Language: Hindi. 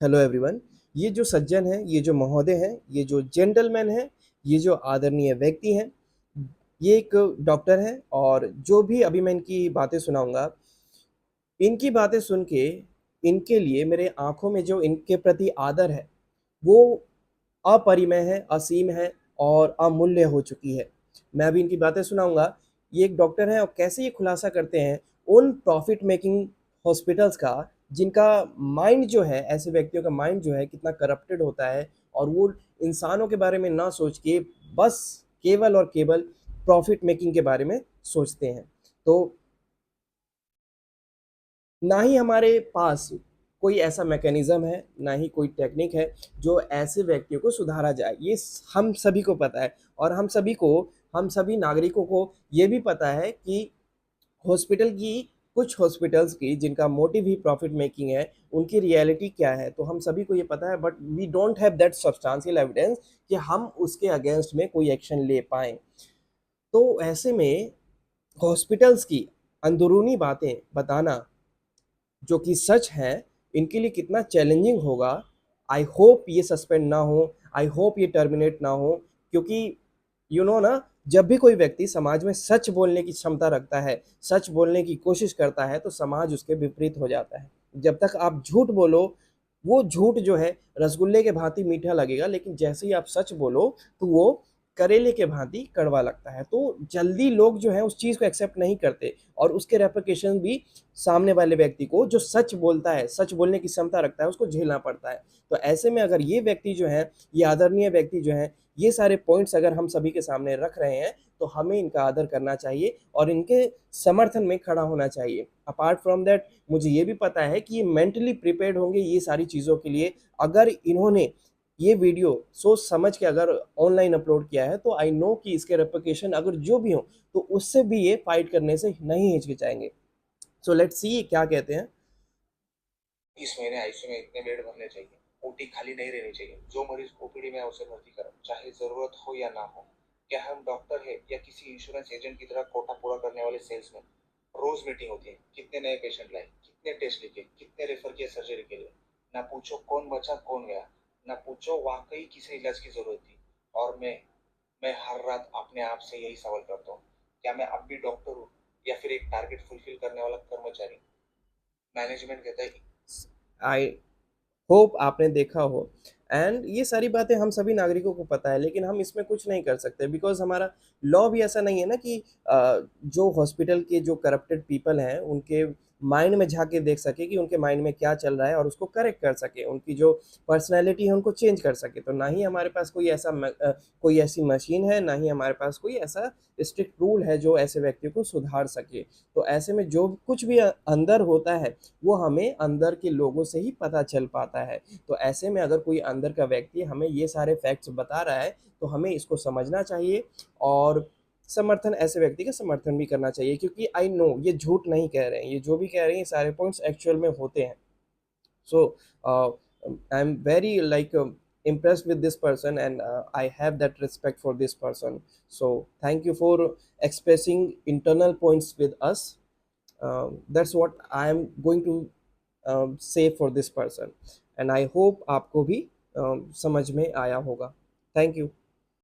Hello everyone. ये जो सज्जन हैं, ये जो महोदय हैं, ये जो जेंटलमैन हैं, ये जो आदरणीय व्यक्ति हैं, ये एक डॉक्टर हैं और जो भी अभी मैं इनकी बातें सुनाऊँगा, इनकी बातें सुन के इनके लिए मेरे आँखों में जो इनके प्रति आदर है, वो अपरिमेय है, असीम है और अमूल्य हो चुकी है। मैं अभी इनकी बातें सुनाऊँगा। ये एक डॉक्टर हैं और कैसे ये खुलासा करते हैं उन प्रॉफ़िट मेकिंग हॉस्पिटल्स का, जिनका माइंड जो है, ऐसे व्यक्तियों का माइंड जो है कितना करप्टेड होता है और वो इंसानों के बारे में ना सोच के बस केवल और केवल प्रॉफ़िट मेकिंग के बारे में सोचते हैं। तो ना ही हमारे पास कोई ऐसा मैकेनिज़्म है, ना ही कोई टेक्निक है, जो ऐसे व्यक्तियों को सुधारा जाए। ये हम सभी को पता है और हम सभी नागरिकों को ये भी पता है कि हॉस्पिटल की कुछ हॉस्पिटल्स की जिनका मोटिव ही प्रॉफ़िट मेकिंग है, उनकी रियलिटी क्या है? तो हम सभी को ये पता है, but we don't have that substantial evidence कि हम उसके अगेंस्ट में कोई एक्शन ले पाएँ। तो ऐसे में हॉस्पिटल्स की अंदरूनी बातें बताना जो कि सच है, इनके लिए कितना चैलेंजिंग होगा। आई होप ये सस्पेंड ना हो, आई होप ये टर्मिनेट ना हो, क्योंकि ना, जब भी कोई व्यक्ति समाज में सच बोलने की क्षमता रखता है, सच बोलने की कोशिश करता है, तो समाज उसके विपरीत हो जाता है। जब तक आप झूठ बोलो, वो झूठ जो है रसगुल्ले के भाँति मीठा लगेगा, लेकिन जैसे ही आप सच बोलो, तो वो करेले के भाँति कड़वा लगता है। तो जल्दी लोग जो हैं उस चीज़ को एक्सेप्ट नहीं करते और उसके रेपरकशन भी सामने वाले व्यक्ति को, जो सच बोलता है, सच बोलने की क्षमता रखता है, उसको झेलना पड़ता है। तो ऐसे में अगर ये व्यक्ति जो हैं, ये आदरणीय व्यक्ति जो हैं, ये सारे पॉइंट्स अगर हम सभी के सामने रख रहे हैं, तो हमें इनका आदर करना चाहिए और इनके समर्थन में खड़ा होना चाहिए। अपार्ट फ्रॉम दैट, मुझे ये भी पता है कि ये मेंटली प्रिपेयर्ड होंगे ये सारी चीज़ों के लिए। अगर इन्होंने ये वीडियो सोच समझ के अगर ऑनलाइन अपलोड किया है, तो आई नो कि इसके रेपरकशन अगर जो भी हों, तो उससे भी ये फाइट करने से नहीं हिचकिचाएँगे। सो लेट्स सी ये क्या कहते हैं। इस महीने आईसीयू में इतने बेड भरने चाहिए, ओटी खाली नहीं रहनी चाहिए, जो मरीज ओपीडी में है उसे भर्ती करो, चाहे जरूरत हो या ना हो। क्या हम डॉक्टर है या किसी इंश्योरेंस एजेंट की तरह कोटा पूरा करने वाले सेल्समैन? रोज मीटिंग होती है, कितने नए पेशेंट लाए, कितने टेस्ट लिखे, कितने रेफर किए सर्जरी के लिए। ना पूछो कौन बचा कौन गया, ना पूछो वाकई किसे इलाज की जरूरत थी। और मैं हर रात अपने आप से यही सवाल करता हूँ, क्या मैं अब भी डॉक्टर हूँ या फिर एक टारगेट फुलफिल करने वाला कर्मचारी? मैनेजमेंट कहता है आई होप आपने देखा हो एंड ये सारी बातें हम सभी नागरिकों को पता है, लेकिन हम इसमें कुछ नहीं कर सकते बिकॉज़ हमारा लॉ भी ऐसा नहीं है ना कि जो हॉस्पिटल के जो करप्टेड पीपल हैं, उनके माइंड में झाँक के देख सके कि उनके माइंड में क्या चल रहा है और उसको करेक्ट कर सके। उनकी जो पर्सनैलिटी है, उनको चेंज कर सके। तो ना ही हमारे पास कोई ऐसी मशीन है, ना ही हमारे पास कोई ऐसा स्ट्रिक्ट रूल है, जो ऐसे व्यक्तियों को सुधार सके। तो ऐसे में जो कुछ भी अंदर होता है, वो हमें अंदर के लोगों से ही पता चल पाता है। तो ऐसे में अगर कोई अंदर का व्यक्ति हमें ये सारे फैक्ट्स बता रहा है, तो हमें इसको समझना चाहिए और समर्थन ऐसे व्यक्ति का समर्थन भी करना चाहिए, क्योंकि आई नो ये झूठ नहीं कह रहे हैं, ये जो भी कह रहे हैं ये सारे पॉइंट्स एक्चुअल में होते हैं। So I'm very impressed with this person, and I have that respect for this person. So thank you for expressing internal points with us. That's what I am going to say for this person, and I hope आपको भी समझ में आया होगा। Thank you.